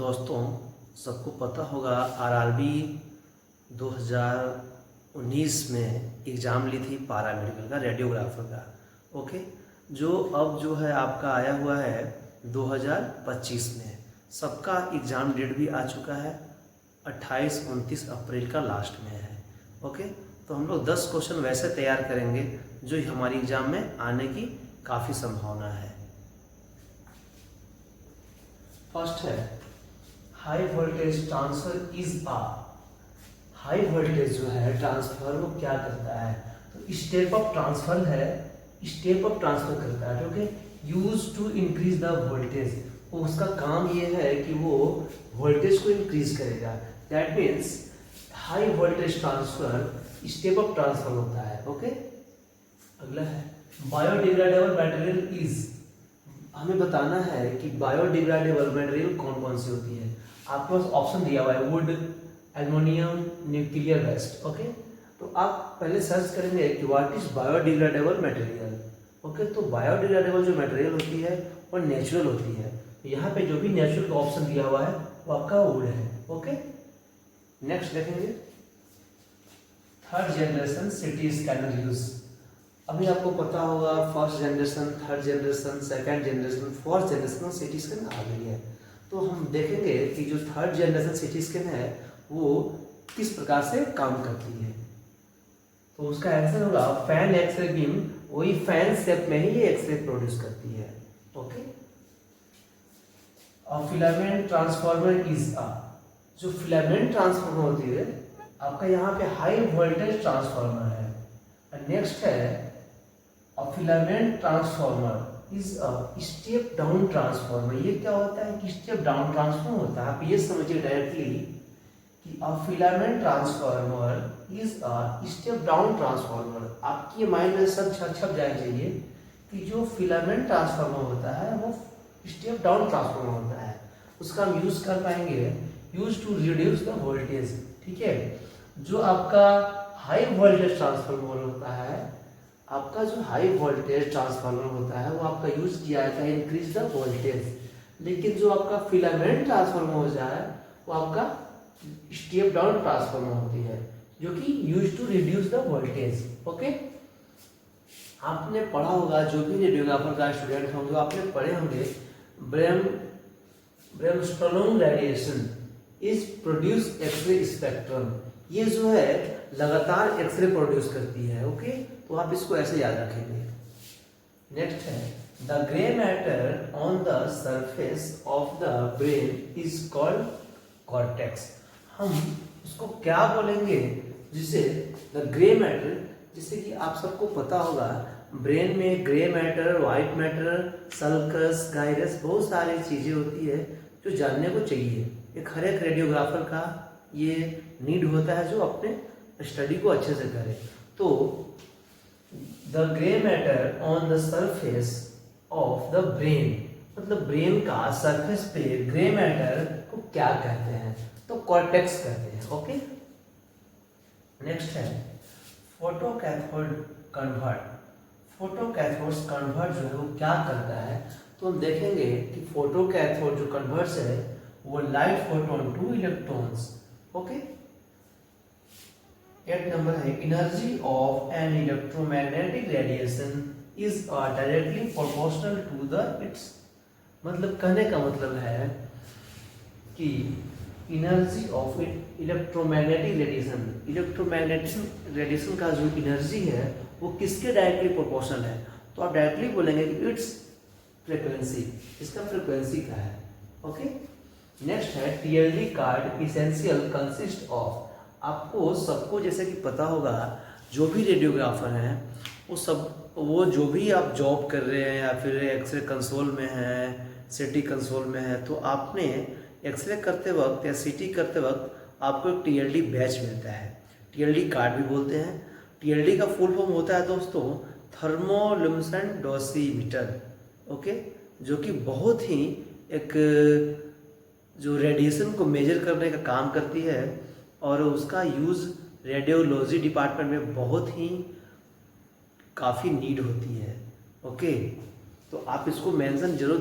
दोस्तों, सबको पता होगा आरआरबी 2019 में एग्ज़ाम ली थी पैरामेडिकल का, रेडियोग्राफर का। ओके, जो अब जो है आपका आया हुआ है 2025 में। सबका एग्ज़ाम डेट भी आ चुका है, 28-29 अप्रैल का लास्ट में है। ओके, तो हम लोग 10 क्वेश्चन वैसे तैयार करेंगे जो हमारी एग्ज़ाम में आने की काफ़ी संभावना है। फर्स्ट है high voltage transfer is a. High voltage जो है ट्रांसफर वो क्या करता है, तो स्टेप अप ट्रांसफर है, स्टेप अप ट्रांसफर करता है। Okay, use to increase the voltage, उसका काम ये है कि वो वोल्टेज को इंक्रीज करेगा। That means high voltage transfer step up transfer होता है। ओके, अगला है बायोडिग्रेडेबल मटेरियल इज। हमें बताना है कि बायोडिग्रेडेबल मटेरियल कौन कौन सी होती है। आपके पास ऑप्शन दिया हुआ है wood, aluminium, nuclear waste. Okay, तो आप पहले सर्च करेंगे कि what is biodegradable material. Okay, तो बायोडिग्रेडेबल जो मटेरियल होती है वो नेचुरल होती है। यहाँ पे जो भी नेचुरल का ऑप्शन दिया हुआ है वो आपका वुड है। ओके, नेक्स्ट देखेंगे third generation CT scanner use. अभी आपको पता होगा first generation, third generation, second generation, fourth generation CT scan आ गई है। तो हम देखेंगे कि जो थर्ड जनरेशन सिटी स्कैन है वो किस प्रकार से काम करती है। तो उसका आंसर होगा फैन एक्सरे बीम, वही फैन शेप में ही ये एक्सरे प्रोड्यूस करती है। ओके, और फिलामेंट ट्रांसफार्मर इज अ। जो फिलामेंट ट्रांसफार्मर होती है आपका यहाँ पे हाई वोल्टेज ट्रांसफार्मर है। नेक्स्ट है filament transformer is a step down transformer. ये क्या होता है कि स्टेप डाउन ट्रांसफार्मर होता है। आप ये समझिए डायरेक्टली कि अ filament transformer is a step down transformer. आपके माइंड में सब छप जाना चाहिए कि जो फिलामेंट ट्रांसफार्मर होता है वो स्टेप डाउन ट्रांसफार्मर होता है। उसका हम यूज कर पाएंगे use to reduce the voltage. ठीक है, जो आपका हाई वोल्टेज ट्रांसफार्मर होता है, आपका जो हाई वोल्टेज ट्रांसफार्मर होता है वो आपका यूज किया जाता है इंक्रीज द वोल्टेज। लेकिन जो आपका फिलामेंट ट्रांसफार्मर हो जाए वो आपका स्टेप डाउन ट्रांसफार्मर होती है जो कि use to reduce the voltage. Okay, आपने पढ़ा होगा, जो भी रेडियोग्राफर का स्टूडेंट होंगे आपने पढ़े होंगे bremsstrahlung radiation is produce X-ray spectrum. ये जो है लगातार एक्सरे प्रोड्यूस करती है। ओके, तो आप इसको ऐसे याद रखेंगे। नेक्स्ट है the grey matter on the surface of the brain is called cortex. हम उसको क्या बोलेंगे, जिसे द ग्रे मैटर, जिसे कि आप सबको पता होगा ब्रेन में grey matter, white matter, sulcus, gyrus, बहुत सारी चीजें होती है जो जानने को चाहिए। एक हर एक रेडियोग्राफर का ये नीड होता है जो अपने स्टडी को अच्छे से करे। तो the grey matter on the surface of the brain, मतलब ब्रेन का सरफेस पे ग्रे मैटर को क्या कहते हैं, तो कॉर्टेक्स कहते हैं। ओके, नेक्स्ट है photo cathode convert. Photo cathode convert जो है वो क्या करता है, तो हम देखेंगे कि फोटो कैथोड जो कन्वर्ट्स है वो light photon to electrons. Okay, 8 number है energy of an electromagnetic radiation is directly proportional to the its. मतलब कहने का मतलब है कि energy of electromagnetic radiation, electromagnetic radiation का जो एनर्जी है वो किसके डायरेक्टली प्रोपोर्शनल है, तो आप डायरेक्टली बोलेंगे कि इट्स फ्रीक्वेंसी, इसका फ्रीक्वेंसी क्या है। ओके, नेक्स्ट है TLD card essential consist of. आपको सबको जैसे कि पता होगा जो भी रेडियोग्राफर हैं वो जो भी आप जॉब कर रहे हैं या फिर एक्सरे कंसोल में है, सिटी कंसोल में है, तो आपने एक्सरे करते वक्त या सिटी करते वक्त आपको एक टीएलडी बैच मिलता है, टीएलडी कार्ड भी बोलते हैं। टीएलडी का फुल फॉर्म होता है दोस्तों थर्मोल्यूमिनेसेंट डोसीमीटर। ओके, जो कि बहुत ही एक जो रेडिएशन को मेजर करने का काम करती है और उसका यूज़ रेडियोलॉजी डिपार्टमेंट में बहुत ही काफ़ी नीड होती है। ओके, तो आप इसको मेंशन जरूर